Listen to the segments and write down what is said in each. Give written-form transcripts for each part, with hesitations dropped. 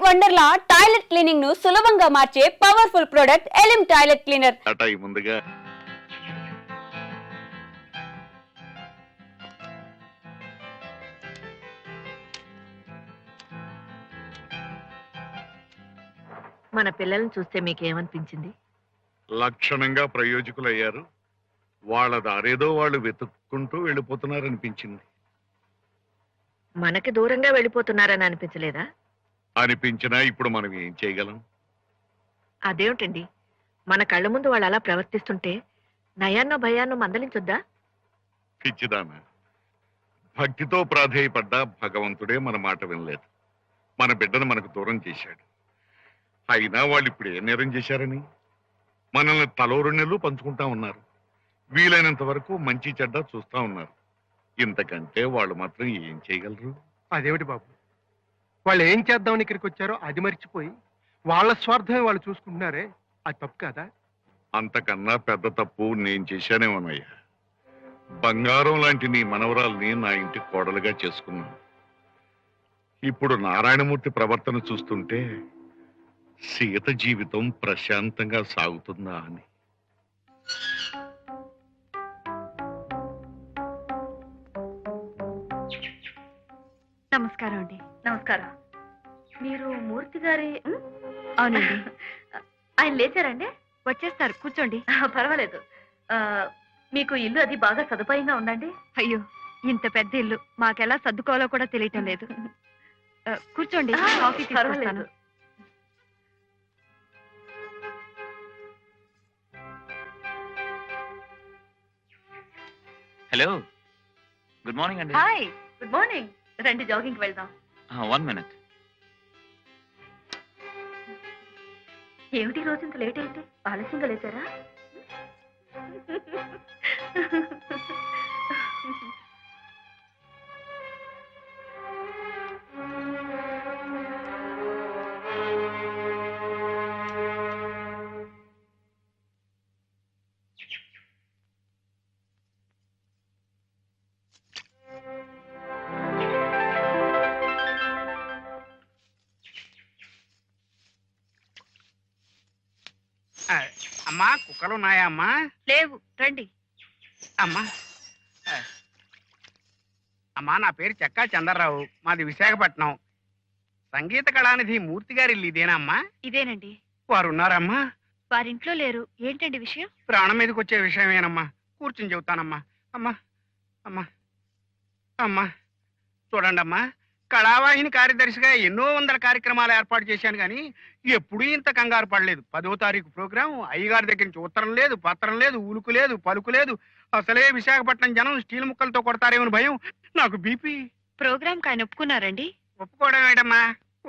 Wonderla toilet cleaning ను సులభంగా మార్చే పవర్ఫుల్ ప్రొడక్ట్ ఎలిమ్ టాయిలెట్ క్లీనర్. ముందుగా మన పిల్లల్ని చూస్తే మీకేమనిపించింది? లక్షణంగా ప్రయోజకులయ్యారు. వాళ్ళ దారేదో వాళ్ళు వెతుక్కుంటూ వెళ్ళిపోతున్నారనిపించింది. మనకి దూరంగా వెళ్ళిపోతున్నారని అనిపించలేదా? అనిపించినా ఇప్పుడు మనం ఏం చేయగలం? అదేమిటండి, మన కళ్ళ ముందు వాళ్ళు అలా ప్రవర్తిస్తుంటే నయాన్నో భయాన్నో మందలించొద్దా? పిచ్చిదానా, భక్తితో ప్రాధేయపడ్డా భగవంతుడే మన మాట వినలేదు. మన బిడ్డను మనకు దూరం చేశాడు. అయినా వాళ్ళు ఇప్పుడు ఏ నేరం చేశారని మనల్ని తలో 2 నెలలు పంచుకుంటా ఉన్నారు. వీలైనంత వరకు మంచి చెడ్డ చూస్తా ఉన్నారు. ఇంతకంటే వాళ్ళు మాత్రం ఏం చేయగలరు? అదేమిటి బాబు, వాళ్ళు ఏం చేద్దామని ఇక్కడికి వచ్చారో అది మర్చిపోయి వాళ్ళ స్వార్థమే వాళ్ళు చూసుకుంటున్నారే, అది తప్పు కదా? అంతకన్నా పెద్ద తప్పు నేను చేశానేమోనయ్యా. బంగారం లాంటి నీ మనవరాల్ని నా ఇంటి కోడలుగా చేసుకున్నాను. ఇప్పుడు నారాయణమూర్తి ప్రవర్తన చూస్తుంటే సీత జీవితం ప్రశాంతంగా సాగుతుందా అని. నమస్కారం అండి. నమస్కారం. మీరు మూర్తి గారి? అవునండి. ఆయన లేచారండి? వచ్చేస్తారు, కూర్చోండి. పర్వాలేదు. మీకు ఇల్లు అది బాగా సదుపాయంగా ఉందండి? అయ్యో, ఇంత పెద్ద ఇల్లు మాకెలా సర్దుకోవాలో కూడా తెలియటం లేదు. కూర్చోండి, కాఫీ తీసుకొస్తాను. హలో, గుడ్ మార్నింగ్ అండి. Hi, good morning. రండి, జాగింగ్కి వెళ్దాం. 1 minute. ఏమిటి రోజు ఇంత లేట్ అయితే? ఆలస్యంగా లేచారా? అమ్మా, కుక్కలు ఉన్నాయా అమ్మా? లేవు, రండి. అమ్మా అమ్మా, నా పేరు చెక్కా చంద్రరావు, మాది విశాఖపట్నం. సంగీత కళానిధి మూర్తి గారి ఇల్లు ఇదేనా అమ్మా? ఇదేనండి. వారు ఉన్నారమ్మా? వారింట్లో లేరు. ఏంటండి విషయం? ప్రాణం మీదకి వచ్చే విషయమేనమ్మా. కూర్చుని చెబుతానమ్మా. అమ్మా అమ్మా అమ్మా చూడండి అమ్మా, కళావాహిని కార్యదర్శిగా ఎన్నో వందల కార్యక్రమాలు ఏర్పాటు చేశాను కానీ ఎప్పుడూ ఇంత కంగారు పడలేదు. 10వ తారీఖు ప్రోగ్రాం, అయ్యగారి దగ్గర నుంచి ఉత్తరం లేదు, పత్రం లేదు, ఉలుకు లేదు, పలుకు లేదు. అసలే విశాఖపట్నం జనం స్టీల్ ముక్కలతో కొడతారేమని భయం. నాకు బీపీ. ప్రోగ్రామ్ ఆయన ఒప్పుకున్నారండి? ఒప్పుకోవడం ఏమిటమ్మా,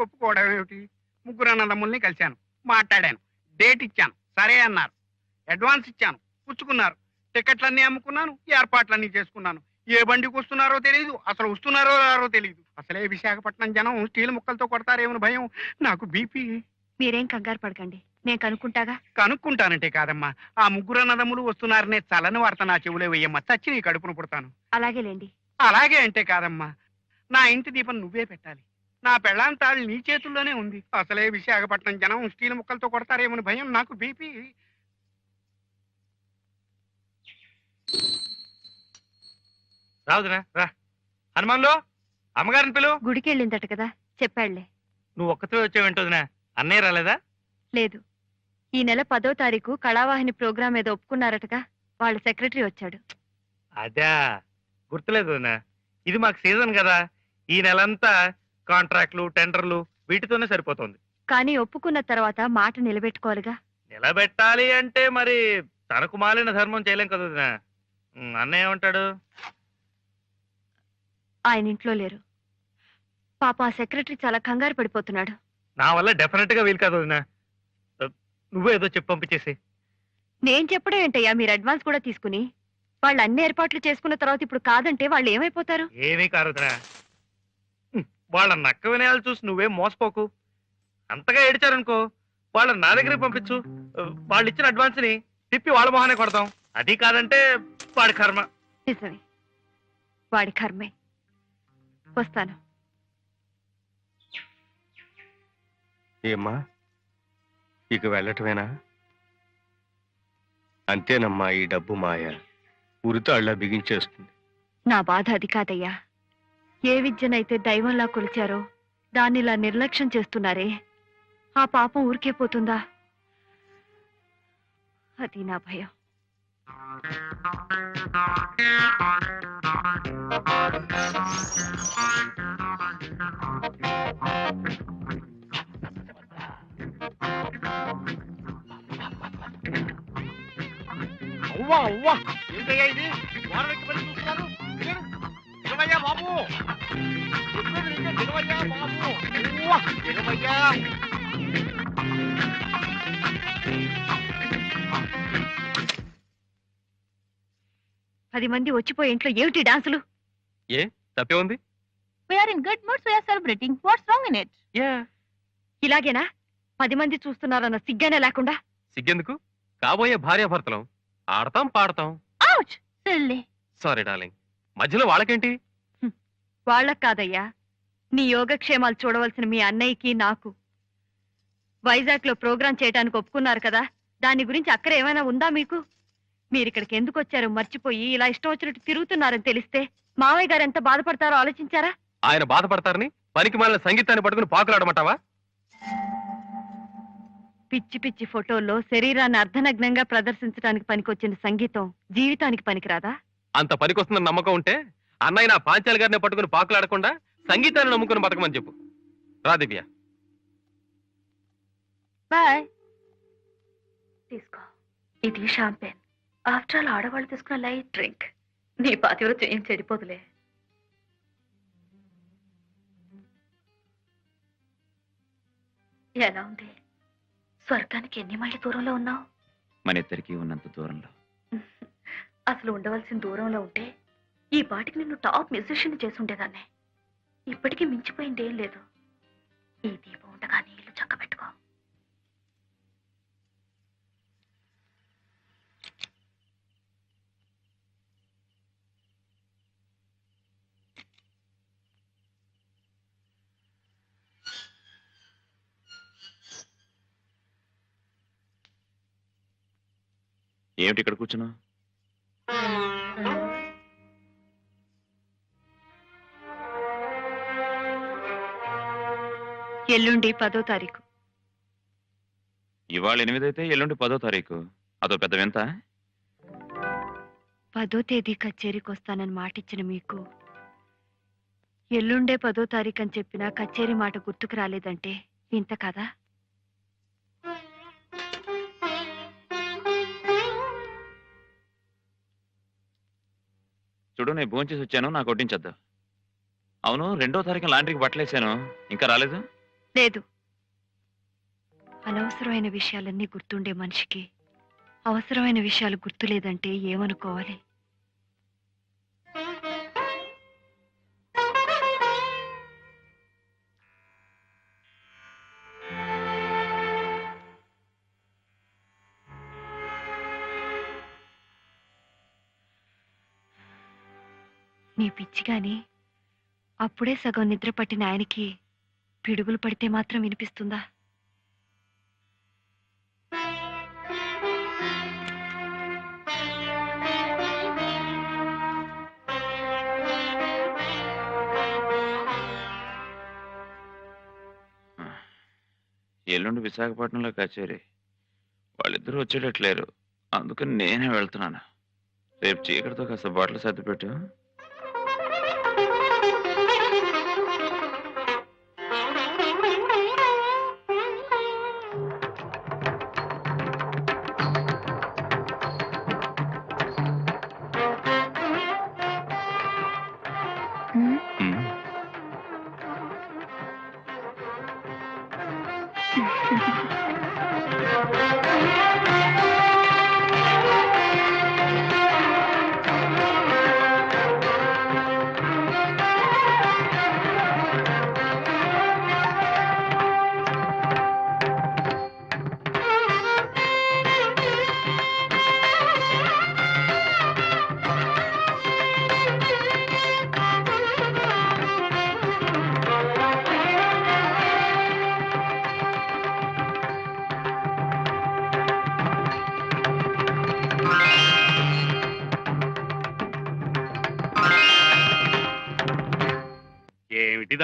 ఒప్పుకోవడం ఏమిటి? 3 అన్నదమ్ముల్ని కలిశాను, మాట్లాడాను, డేట్ ఇచ్చాను, సరే అన్నారు. అడ్వాన్స్ ఇచ్చాను, పుచ్చుకున్నారు. టికెట్లన్నీ అమ్ముకున్నాను, ఏర్పాట్లన్నీ చేసుకున్నాను. ఏ బండికి వస్తున్నారో తెలియదు, అసలు వస్తున్నారో రారో తెలియదు. అసలే విశాఖపట్నం జనం స్టీల్ ముక్కలతో కొడతారేమని భయం. నాకు బీపీ. మీరేం కంగారు పడకండి, నేను కనుక్కుంటాగా. కనుక్కుంటానంటే కాదమ్మా, ఆ 3 అన్నదమ్ములు వస్తున్నారనే చల్లని వార్త నా చెవులే వెయ్యమ్మా, చచ్చి నీ కడుపును పుడతాను. అలాగేలేండి. అలాగే అంటే కాదమ్మా, నా ఇంటి దీపం నువ్వే పెట్టాలి. నా పెళ్ళాం తాళి నీ చేతుల్లోనే ఉంది. అసలే విశాఖపట్నం జనం స్టీల్ ముక్కలతో కొడతారేమని భయం. నాకు బీపీ. రావుదురా, రా. హనుమాన్లో అమ్మగారిని పిలు. గుడికి వెళ్ళిందట కదా, చెప్పాళ్లే. నువ్వు ఒక్కతో వచ్చావేంటోదినా? అన్నయ్య రాలేదా? లేదు, ఈ నెల 10వ తారీఖు కళావాహిని ప్రోగ్రాం ఏదో ఒప్పుకున్నారటగా, వాళ్ళ సెక్రటరీ వచ్చాడు. అదా, గుర్తులేదు వదినా. ఇది మాకు సీజన్ కదా, ఈ నెలంతా కాంట్రాక్ట్లు, టెండర్లు వీటితోనే సరిపోతుంది. కానీ ఒప్పుకున్న తర్వాత మాట నిలబెట్టుకోవాలిగా. నిలబెట్టాలి అంటే మరి తనకు మాలిన ధర్మం చేయలేం కదా వదినా. అన్నయ్య ఏమంటాడు? ఆయన ఇంట్లో లేరు. పాప ఆ సెక్రటరీ చాలా కంగారు పడిపోతున్నాడు. నా వల్ల డెఫినెట్ గా వీలు కాదు వదినా. నువ్వే ఏదో చెప్పి పంపించేసి. నేను చెప్పడం ఏంటయ్యా, మీరు అడ్వాన్స్ కూడా తీసుకుని వాళ్ళు అన్ని ఏర్పాట్లు చేసుకున్న తర్వాత ఇప్పుడు కాదంటే వాళ్ళు ఏమైపోతారు? ఏమీ కాదు వదినా. వాళ్ళ నక్క వినయాలు చూసి నువ్వేం మోసపోకు. అంతగా ఏడిచారనుకో, వాళ్ళని నా దగ్గరికి పంపించు. వాళ్ళు ఇచ్చిన అడ్వాన్స్ ని తిప్పి వాళ్ళ మొహానే కొడతాం. అది కాదంటే వాడి కర్మ. నిజమే, వాడి కర్మే. వస్తాను. ఏమ్మా ఇక వెళ్ళటమేనా? అంతేనమ్మా, ఈ డబ్బు మాయ ఉరితాళ్ళ బిగించేస్తుంది. నా బాధ అది కాదయ్యా. ఏ విద్యనైతే దైవంలా కొలిచారో దాన్ని ఇలా నిర్లక్ష్యం చేస్తున్నారే, ఆ పాపం ఊరికే పోతుందా? అది నా భయం. అవ్వా అవ్వా, ఏంటయ్యా ఇది? గోడలెక్కి పడి చూస్తున్నారు. దిగవయ్యా బాబు, దిగవయ్యా బాబు, అవ్వా, దిగవయ్యా. 10 మంది వచ్చిపోయే ఇంట్లో ఏమిటి డాన్సులు? ఏ తప్పే ఉంది? We're in good mood, so we're celebrating. What's wrong in it? ఇలాగేనా? 10 మంది చూస్తున్నారన్న సిగ్గనే లేకుండా. సిగ్గెందుకు? కాబోయే భార్యాభర్తలం, ఆడతాం పాడతాం. Ouch, silly. సారీ డార్లింగ్, మధ్యలో వాళ్ళకేంటి? వాళ్ళకు కాదయ్యా, నీ యోగక్షేమాలు చూడవలసిన మీ అన్నయ్యకి నాకు. వైజాగ్ లో ప్రోగ్రాం చేయడానికి ఒప్పుకున్నారు కదా, దాని గురించి అక్కర ఏమైనా ఉందా మీకు? మీరిక్కడికి ఎందుకు వచ్చారో మర్చిపోయి ఇలా ఇష్టం వచ్చినట్టు తిరుగుతున్నారని తెలిస్తే మావయ్య గారు ఎంత బాధపడతారో ఆలోచించారా? ఆయన బాధపడతారని పనికి మాలిన సంగీతాన్ని పట్టుకుని పాకులాడమంటావా? పిచ్చి పిచ్చి ఫోటోల్లో శరీరాన్ని అర్ధనగ్నంగా ప్రదర్శించడానికి పనికొచ్చిన సంగీతం జీవితానికి పనికిరాదా? అంత పనికొస్తుందని నమ్మకం ఉంటే అన్నయ్య నా పాంచాలి గారిని పట్టుకుని పాకులాడకుండా సంగీతాన్ని నమ్ముకుని బతకమని చెప్పు. రా దివ్య. బాయ్. తీసుకో, ఇది షాంపెన్. ఆఫ్టర్ ఆల్ ఆడవాళ్ళు తీసుకున్న లైట్ డ్రింక్. నీ పాతివృత్యం ఏం చెడిపోదులే. ఎలా ఉంది? స్వర్గానికి ఎన్ని మైళ్ళ దూరంలో ఉన్నావు? మన ఇద్దరికి ఉన్నంత దూరంలో. అసలు ఉండవలసిన దూరంలో ఉంటే ఈ పాటికి నిన్ను టాప్ మ్యూజిషియన్ చేసి ఉండేదాన్ని. ఇప్పటికీ మించిపోయింది ఏం లేదు. ఈ దీపం ఉండగానే ఇల్లు చక్కబెట్టుకో. ఏమిటి ఇక్కడ కూర్చున్నావు? ఎల్లుండి 10వ తారీఖు. ఇవాళ 8 అయితే ఎల్లుండి 10వ తారీఖు. అదో పెద్ద వింత. 10వ తేదీ కచేరీకి వస్తానని మాటిచ్చిన మీకు ఎల్లుండే 10వ తారీఖు అని చెప్పినా కచేరీ మాట గుర్తుకు రాలేదంటే ఇంత కదా? చూడు, నేను భోంచేసి వచ్చాను, నాకు వడ్డించద్దు. అవును, 2వ తారీఖు లాండ్రీకి బట్టలేసాను, ఇంకా రాలేదు? లేదు. అనవసరమైన విషయాలన్నీ గుర్తుండే మనిషికి అవసరమైన విషయాలు గుర్తులేదంటే ఏమనుకోవాలి? నీ పిచ్చిగాని అప్పుడే సగం నిద్ర పట్టిన ఆయనకి పిడుగులు పడితే మాత్రం వినిపిస్తుందా? ఎల్లుండి విశాఖపట్నంలో కచేరీ. వాళ్ళిద్దరూ వచ్చేటట్లేరు, అందుకని నేనే వెళ్తున్నాను. రేపు చీకటితో కాస్త బట్టలు సర్దిపెట్టు.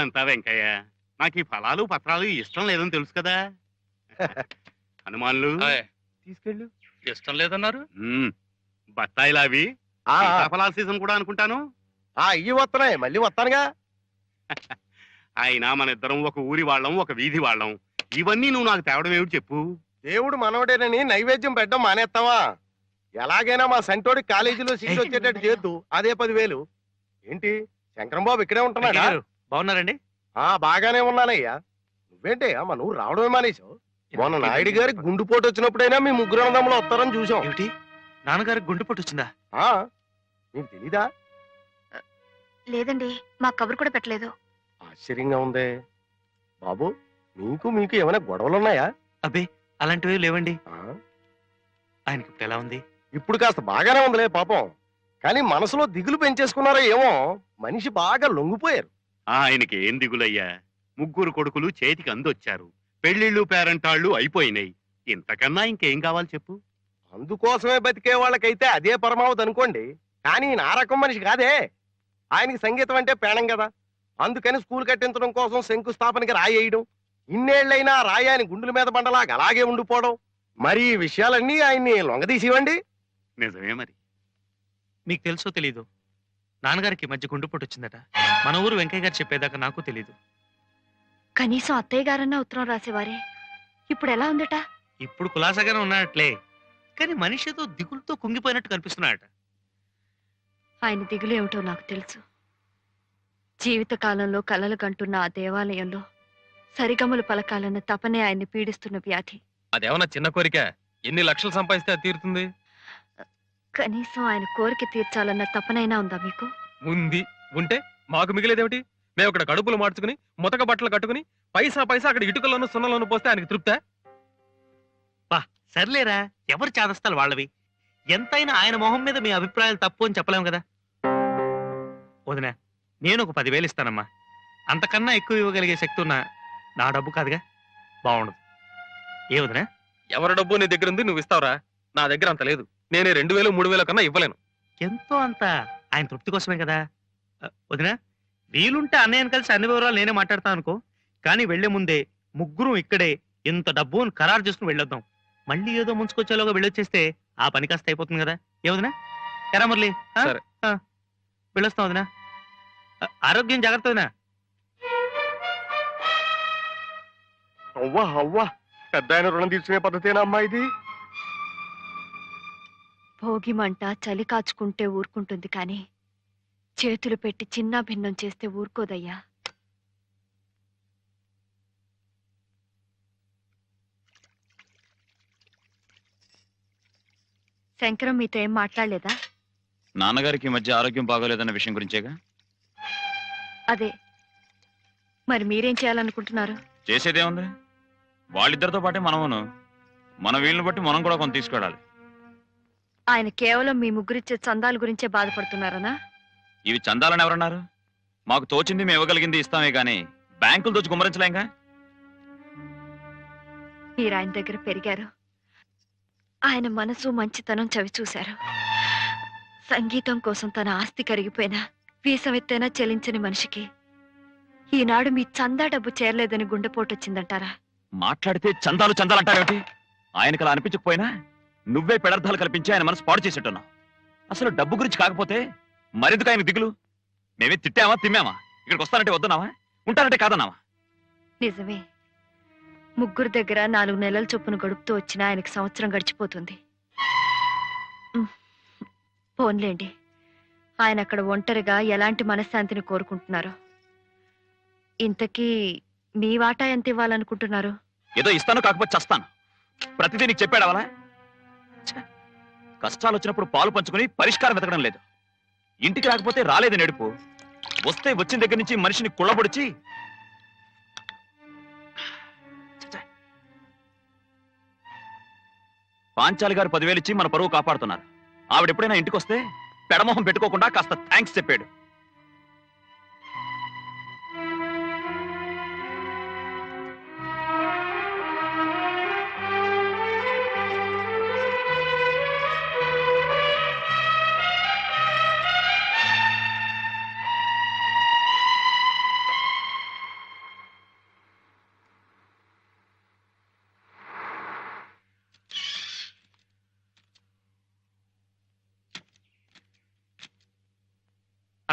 చెప్పేదంతా వెంకయ్య. నాకు ఈ ఫలాలు పత్రాలు ఇష్టం లేదని తెలుసు కదా. హనుమాన్లు తీసుకెళ్ళు. ఇష్టం లేదన్నారు. బత్తాయిలు అవి ఫలాల సీజన్ కూడా అనుకుంటాను. ఇవి వస్తున్నాయి, మళ్ళీ వస్తానుగా. అయినా మన ఇద్దరం ఒక ఊరి వాళ్ళం, ఒక వీధి వాళ్ళం. ఇవన్నీ నువ్వు నాకు తేవడం ఏమిటి చెప్పు? దేవుడు మనవడేనని నైవేద్యం పెట్టడం మానేస్తావా? ఎలాగైనా మా సంటోడి కాలేజీలో సీట్ వచ్చేటట్టు చేద్దు. అదే 10,000. ఏంటి శంకరం బాబు ఇక్కడే ఉంటున్నాడా? బాగున్నారండి? బాగానే ఉన్నానయ్యా. నువ్వేంటి మా నువ్వు రావడమే మానేశావు? మొన్న నాయుడు గారి గుండుపోటు వచ్చినప్పుడైనా మీ ముగ్గురు అన్నదమ్ములు వస్తారని చూసాం. ఏమిటి, నాన్నగారికి గుండెపోటు వచ్చిందా? నీకు తెలీదా? లేదండి, మా కబురు కూడా పెట్టలేదు. ఆశ్చర్యంగా ఉందే బాబు. మీకు ఏమైనా గొడవలున్నాయా? అబ్బే, అలాంటివి లేవండి. ఆయనకి ఇప్పుడు ఎలా ఉంది? ఇప్పుడు కాస్త బాగానే ఉందిలే పాపం. కానీ మనసులో దిగులు పెంచేసుకున్నారో ఏమో. మనిషి బాగా లొంగిపోయారు. ఆయనకి ఏం దిగులయ్యా? ముగ్గురు కొడుకులు చేతికి అందొచ్చారు. పెళ్లిళ్ళు పేరంటాళ్ళు అయిపోయినాయి. ఇంతకన్నా ఇంకేం కావాలి చెప్పు? అందుకోసమే బతికే వాళ్ళకైతే అదే పరమావధి అనుకోండి. కానీ నా రకం మనిషి కాదే. ఆయనకి సంగీతం అంటే ప్రాణం కదా. అందుకని స్కూల్ కట్టించడం కోసం శంకుస్థాపనకి రాయేయడం, ఇన్నేళ్లైనా రాయి ఆయన గుండెల మీద బండలాగా అలాగే ఉండిపోవడం. మరి ఈ విషయాలన్నీ ఆయన్ని లొంగదీసివ్వండి. నిజమే మరి. మీకు తెలుసో తెలీదు, నాన్నగారికి మధ్య గుండెపోటు వచ్చిందట. మన ఊరు వెంకయ్య గారు చెప్పేదాకా నాకు తెలీదు. కనీసం అత్తయ్య గారన్నా ఉత్తరం రాసేవారే. ఇప్పుడు ఎలా ఉందట? ఇప్పుడు కులాసాగానే ఉన్నట్లే, కానీ మనిషితో దిగులతో కుంగిపోయినట్టు కనిపిస్తున్నాడట. ఆయన దిగులు ఏమిటో నాకు తెలుసు. జీవితకాలంలో కలలు కంటున్న ఆ దేవాలయంలో సరిగమలు పలకాలన్న తపనే ఆయన్ని పీడిస్తున్న వ్యాధి. అదేమన్నా చిన్న కోరిక? ఎన్ని లక్షలు సంపాదిస్తే అది తీరుతుంది? కనీసం ఆయన కోరిక తీర్చాలన్న తపనైనా ఉందా మీకు? ఉంది. ఉంటే మాకు మిగిలేదేమిటి? మేము అక్కడ కడుపులు మార్చుకుని ముతక బట్టలు కట్టుకుని పైసా అక్కడ ఇటుకల్లోనూ సున్నలోనూ పోస్తే ఆయనకి తృప్తా? సర్లేరా, ఎవరు చాదస్తాలు వాళ్ళవి. ఎంతైనా ఆయన మొహం మీద మీ అభిప్రాయాలు తప్పు అని చెప్పలేము కదా. వదినా, నేను ఒక 10,000 ఇస్తానమ్మా. అంతకన్నా ఎక్కువ ఇవ్వగలిగే శక్తి ఉన్నా నా డబ్బు కాదుగా, బాగుండదు. ఏ వదినా? ఎవరి డబ్బు నీ దగ్గర ఉంది, నువ్వు ఇస్తావురా? నా దగ్గర అంత లేదు. నేనే 2,000 3,000 కన్నా ఇవ్వలేను. ఎంతో అంత ఆయన తృప్తి కోసమే కదా. వదినా, వీలుంటే అన్నయ్యను కలిసి అన్ని వివరాలు నేనే మాట్లాడతాను అనుకో. కానీ వెళ్లే ముందే ముగ్గురు ఇక్కడే ఇంత డబ్బు అని ఖరారు చేసుకుని వెళ్ళొద్దాం. మళ్ళీ ఏదో ముంచుకొచ్చేలోగా వెళ్ళొచ్చేస్తే ఆ పని కాస్త అయిపోతుంది కదా. ఏ వదినా? ఎరా మురళి, సరే. వెళ్ళొస్తాం వదినా. ఆరోగ్యం జాగ్రత్త వదినా. అవ్వా పెద్ద ఆయన రుణం తీర్చుకునే పద్ధతేనా అమ్మా ఇది? భోగి మంట చలి కాచుకుంటే ఊరుకుంటుంది కానీ చేతులు పెట్టి చిన్న భిన్నం చేస్తే ఊరుకోదయ్యా. శంకరం మీతో ఏం మాట్లాడలేదా? నాన్నగారికి ఈ మధ్య ఆరోగ్యం బాగోలేదన్న విషయం గురించేగా. అదే, మరి మీరేం చేయాలనుకుంటున్నారు? చేసేదేముంది, వాళ్ళిద్దరితో పాటే మనమును. మన వీళ్ళని బట్టి మనం కూడా కొంత తీసుకెళ్ళాలి. ఆయన కేవలం మీ ముగ్గురిచ్చే చందాల గురించే బాధపడుతున్నారనా? ఇవి చందాలని ఎవరన్నారు? మాకు తోచింది మేము ఇవ్వగలిగింది ఇస్తామే గానీ బ్యాంకులు దోచి గుమ్మరించలేంగా. మీరు ఆయన దగ్గర పెరిగారు. ఆయన మనసు మంచితనం చవి చూశారు. సంగీతం కోసం తన ఆస్తి కరిగిపోయినా వీసమెత్తైనా చెలించని మనిషికి ఈనాడు మీ చందా డబ్బు చేరలేదని గుండెపోటు వచ్చిందంటారా? మాట్లాడితే చందాలు అంటారేమిటి? ఆయనకు అలా అనిపించకపోయినా నువ్వే పెడర్థాలు కల్పించి ఆయన మనసు పాడు చేసేట్టున్నావు. అసలు డబ్బు గురించి కాకపోతే మరెందుకు ఆయన దిగులు? మేమే తిట్టామా తిమ్మామా? ఇక్కడికి వస్తానంటే వద్దున్నావా? ఉంటానంటే కాదన్నావా? నిజమే, ముగ్గురు దగ్గర 4 నెలల చొప్పున గడుపుతూ వచ్చినా ఆయనకి సంవత్సరం గడిచిపోతుంది. పోన్లేండి, ఆయన అక్కడ ఒంటరిగా ఎలాంటి మనశ్శాంతిని కోరుకుంటున్నారో. ఇంతకీ మీ వాటా ఎంత ఇవ్వాలనుకుంటున్నారు? ఏదో ఇస్తాను, కాకపోతే చస్తాను. ప్రతిదీ నీకు చెప్పాడవలా? కష్టాలు వచ్చినప్పుడు పాలు పంచుకుని పరిష్కారం వెతకడం లేదు. ఇంటికి రాకపోతే రాలేదని ఏడుపు, వస్తే వచ్చిన దగ్గర నుంచి మనిషిని కుళ్ళబొడిచి. పాంచాలి గారు 10,000 ఇచ్చి మన పరువు కాపాడుతున్నారు. ఆవిడ ఎప్పుడైనా ఇంటికి వస్తే పెడమొహం పెట్టుకోకుండా కాస్త థ్యాంక్స్ చెప్పాడు.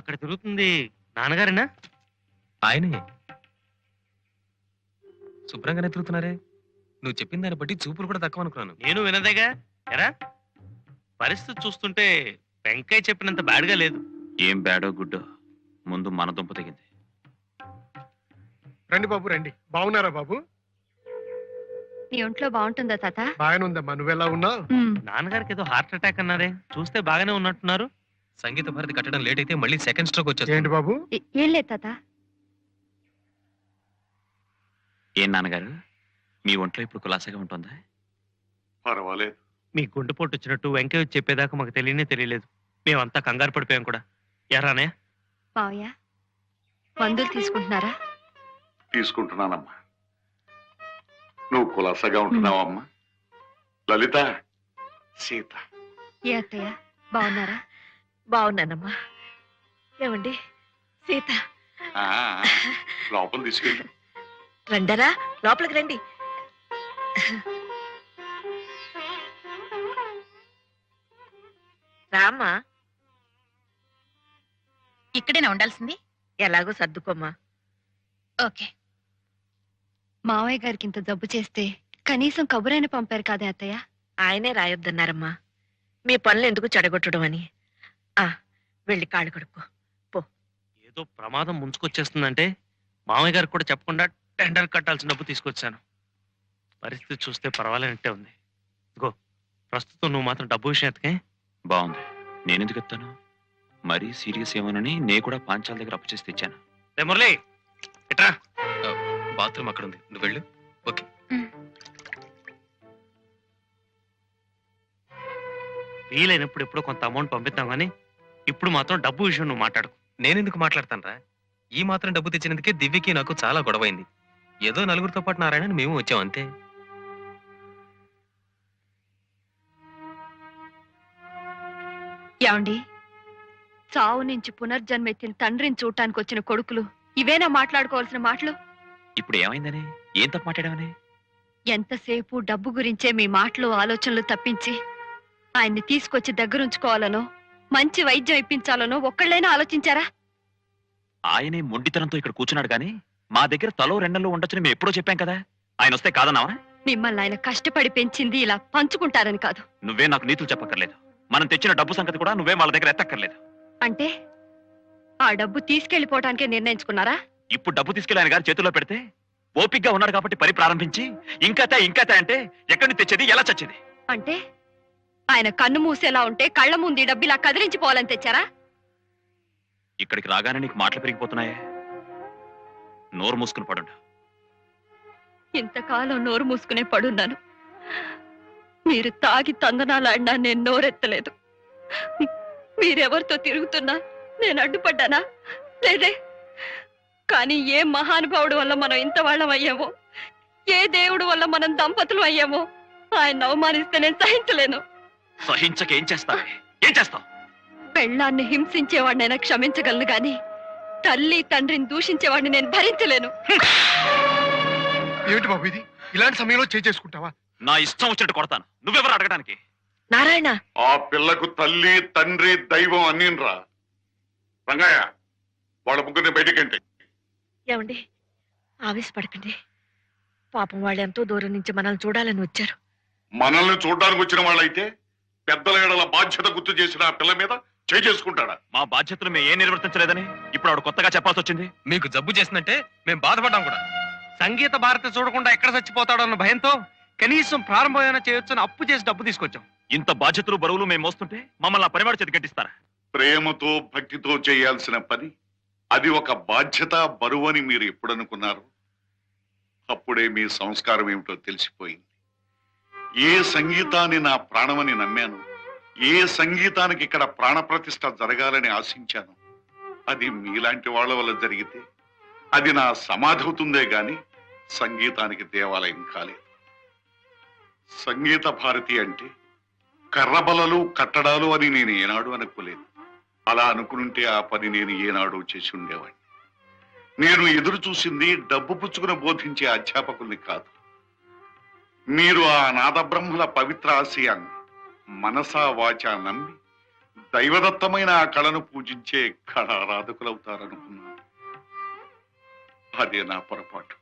అక్కడ తిరుగుతుంది నాన్నగారేనా? ఆయనే శుభ్రంగానే తిరుగుతున్నారే. నువ్వు చెప్పిన దాన్ని బట్టి చూపులు కూడా తక్కువ అనుకున్నాను. నేను వినదేగా. ఎరా, పరిస్థితి చూస్తుంటే వెంకయ్య చెప్పినంత బ్యాడ్గా లేదు. ఏం బ్యాడో గుడ్డో ముందు మన దుంప తెగింది. రండి బాబు రండి. బాగున్నారా బాబు? నీ ఒంట్లో బాగుంటుందా తాత? బాగానే ఉందమ్మా. నువ్వెలా ఉన్నావు? నాన్నగారికి ఏదో హార్ట్ అటాక్ అన్నారే, చూస్తే బాగానే ఉన్నట్టున్నారు. సంగీత భారతి కట్టడం లేట్ అయితే మళ్ళీ సెకండ్ స్ట్రోక్ ఏంటి వచ్చేస్తుంది. బాబు? ఏం లేదు తాత. ఏం నాన్నగారు, మీ ఒంట్లో ఇప్పుడు కులాసాగా ఉంటుందా? పర్వాలేదు. మీ గుండెపోటు వచ్చినట్టు వెంకయ్య వచ్చి చెప్పేదాకా మాకు తెలియలేదు. మేమంతా కంగారు పడిపోయాం కూడా. ఎరానే? మావయ్య మందులు తీసుకుంటున్నారా? తీసుకుంటున్నానమ్మా. నువ్వు కులాసగా ఉంటున్నావమ్మా. లలిత, సీత, ఏ అత్తయ్య బాగున్నారా? బాగున్నానమ్మా. ఏమండి సీత, ఆ, లోపల తీసుకెళ్ళి. రండరా, లోపలికి రండి. రామ్మా. ఇక్కడేనా ఉండాల్సింది? ఎలాగో సర్దుకోమ్మా. ఓకే. మావయ్య గారికి ఇంత జబ్బు చేస్తే కనీసం కబురైనా పంపారు కాదే అత్తయ్య? ఆయనే రాయొద్దన్నారమ్మా, మీ పనులు ఎందుకు చెడగొట్టడం అని. వెళ్ళి కాళ్ళు కడుక్కో. ఏదో ప్రమాదం ముంచుకొచ్చేస్తుందంటే మామయ్య గారికి కూడా చెప్పకుండా టెండర్ కట్టాల్సిన డబ్బు తీసుకొచ్చాను. పరిస్థితి చూస్తే పర్వాలేనట్టే ఉంది. ఇదిగో, ప్రస్తుతం నువ్వు మాత్రం డబ్బు విషయం ఎత్తకే. బాగుంది. నేనెందుకు ఎత్తాను? మరీ సీరియస్ ఏమోనని నేను కూడా పాంచాల దగ్గర అప్పు చేసి తెచ్చాను. రే మురళి, ఇట్రా. బాత్రూమ్ అక్కడ ఉంది, నువ్వు వెళ్ళు. ఓకే. వీలైనప్పుడు ఎప్పుడో కొంత అమౌంట్ పంపిస్తాం కానీ ఇప్పుడు మాత్రం డబ్బు విషయం నువ్వు మాట్లాడుకో. నేనెందుకు మాట్లాడతానరా? ఈ మాత్రం డబ్బు తెచ్చినందుకే దివ్యకి నాకు చాలా గొడవైంది. ఏదో నలుగురితో పాటు నారాయణ మేము వచ్చాం అంతే. యాండి, చావు నుంచి పునర్జన్మెత్తిన తండ్రిని చూడటానికి వచ్చిన కొడుకులు ఇవేనా మాట్లాడుకోవాల్సిన మాటలు? ఇప్పుడు ఏమైందని? ఏం తప్పు మాట్లాడామని? ఎంతసేపు డబ్బు గురించే మీ మాటలు ఆలోచనలు తప్పించి ఆయన్ని తీసుకొచ్చి దగ్గరుంచుకోవాలనో మంచి వైద్యం ఇప్పించాలనో ఒక్కళ్ళైనా ఆలోచించారా? ఆయనే మొండితనంతో ఇక్కడ కూర్చున్నాడు కానీ మా దగ్గర తలో రెండల్లో ఉండొచ్చని మేము ఎప్పుడో చెప్పాం కదా. ఆయన వస్తే కాదన్నావా? మిమ్మల్ని ఆయన కష్టపడి పెంచింది ఇలా పంచుకుంటారని కాదు. నువ్వే నాకు నీతులు చెప్పక్కర్లేదు. మనం తెచ్చిన డబ్బు సంగతి కూడా నువ్వే వాళ్ళ దగ్గర ఎత్తక్కర్లేదు. అంటే ఆ డబ్బు తీసుకెళ్లిపోవటానికే నిర్ణయించుకున్నారా? ఇప్పుడు డబ్బు తీసుకెళ్లి ఆయన గారి చేతుల్లో పెడితే ఓపిగ్గా ఉన్నాడు కాబట్టి పని ప్రారంభించి ఇంకాతే అంటే ఎక్కడి నుంచి తెచ్చేది, ఎలా చచ్చేది? అంటే ఆయన కన్ను మూసేలా ఉంటే కళ్ళ ముందు ఈ డబ్బు ఇలా కదిలించిపోవాలని తెచ్చారా? ఇక్కడికి రాగానే నీకు మాటలు పెరిగిపోతున్నాయే. నోరు మూసుకుని పడుండు. ఇంతకాలం నోరు మూసుకునే పడున్నాను. మీరు తాగి తందనాలాడినా నేను నోరెత్తలేదు. మీరెవరితో తిరుగుతున్నా నేను అడ్డుపడ్డానా? లేదే. కానీ ఏ మహానుభావుడు వల్ల మనం ఇంత వాళ్ళం అయ్యామో, ఏ దేవుడు వల్ల మనం దంపతులు అయ్యామో ఆయన అవమానిస్తే నేను సహించలేను. సహించక ఏం చేస్తావే? ఏం చేస్తావు? పెళ్ళాన్ని హింసించేవాడినైనా క్షమించగలను గాని తల్లి తండ్రిని దూషించేవాడిని నేను భరించలేను. ఏమిటి బాబు ఇది? ఇలాంటి సమయంలో చేసుకుంటావా? నా ఇష్టం వచ్చినట్టు కొడతాను. నువ్వెవరు అడగడానికి? నారాయణ, ఆ పిల్లకు తల్లి, తండ్రి, దైవం అన్నీరా. రంగయ్య, వాళ్ళ ముగ్గురిని బయటికంటే. ఏమండి ఆవేశపడకండి. పాపం వాళ్ళు ఎంతో దూరం నుంచి మనల్ని చూడాలని వచ్చారు. మనల్ని చూడడానికి వచ్చిన వాళ్ళైతే పెద్దల ఏడల బాధ్యత గుర్తు చేసిన ఆ పిల్ల మీద చేసుకుంటాడా? మా బాధ్యతలు మేము ఏం నిర్వర్తించలేదని ఇప్పుడు ఆవిడ కొత్తగా చెప్పాల్సి వచ్చింది. మీకు జబ్బు చేసిందంటే మేము బాధపడ్డాం కూడా. సంగీత భారతి చూడకుండా ఎక్కడ చచ్చిపోతాడో అన్న భయంతో కనీసం ప్రారంభమైనా చేయొచ్చని అప్పు చేసి డబ్బు తీసుకొచ్చాం. ఇంత బాధ్యతలు బరువులు మేము మోస్తుంటే మమ్మల్ని ఆ పనివాడు చేతి కట్టిస్తారా? ప్రేమతో భక్తితో చేయాల్సిన పని అది ఒక బాధ్యత, బరువు అని మీరు ఎప్పుడనుకున్నారు? అప్పుడే మీ సంస్కారం ఏమిటో తెలిసిపోయింది. ఏ సంగీతాన్ని నా ప్రాణమని నమ్మాను, ఏ సంగీతానికి ఇక్కడ ప్రాణప్రతిష్ఠ జరగాలని ఆశించాను, అది మీలాంటి వాళ్ళ వల్ల జరిగితే అది నా సమాధి అవుతుందే గాని సంగీతానికి దేవాలయం కాలేదు. సంగీత భారతి అంటే కర్రబలలు, కట్టడాలు అని నేను ఏనాడు అనుకోలేదు. అలా అనుకుంటే ఆ పని నేను ఏనాడు చేసి ఉండేవాడిని. నేను ఎదురు చూసింది డబ్బు పుచ్చుకుని బోధించే అధ్యాపకుల్ని కాదు. మీరు ఆ నాదబ్రహ్మల పవిత్ర ఆశయాన్ని మనసా వాచా నమ్మి దైవదత్తమైన ఆ కళను పూజించే కళారాధకులవుతారనుకున్నాను. అదే నా పొరపాటు.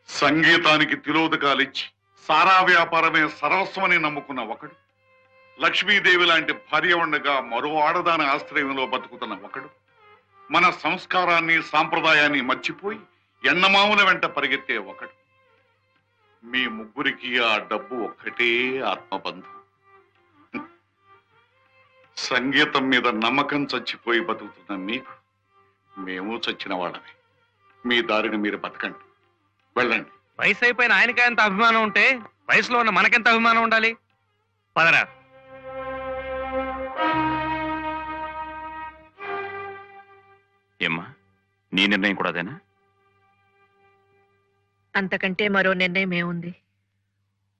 సంగీతానికి తిలోదకాలిచ్చి సారా వ్యాపారమే సర్వస్వమని నమ్ముకున్న ఒకడు, లక్ష్మీదేవి లాంటి భార్య ఉండగా మరో ఆడదాని ఆశ్రయంలో బతుకుతున్న ఒకడు, మన సంస్కారాన్ని సాంప్రదాయాన్ని మర్చిపోయి ఎన్నమాముల వెంట పరిగెత్తే ఒకడు. మీ ముగ్గురికి ఆ డబ్బు ఒక్కటే ఆత్మబంధం. సంగీతం మీద నమ్మకం చచ్చిపోయి బతుకుతున్న మీకు మేము చచ్చిన వాళ్ళమే. మీ దారిని మీరు బతకండి, వెళ్ళండి. వయసు అయిపోయిన ఆయనకే ఎంత అభిమానం ఉంటే వయసులో ఉన్న మనకెంత అభిమానం ఉండాలి? పదరా. ఏమ్మా, నీ నిర్ణయం కూడా అదేనా? అంతకంటే మరో నిర్ణయం ఏముంది?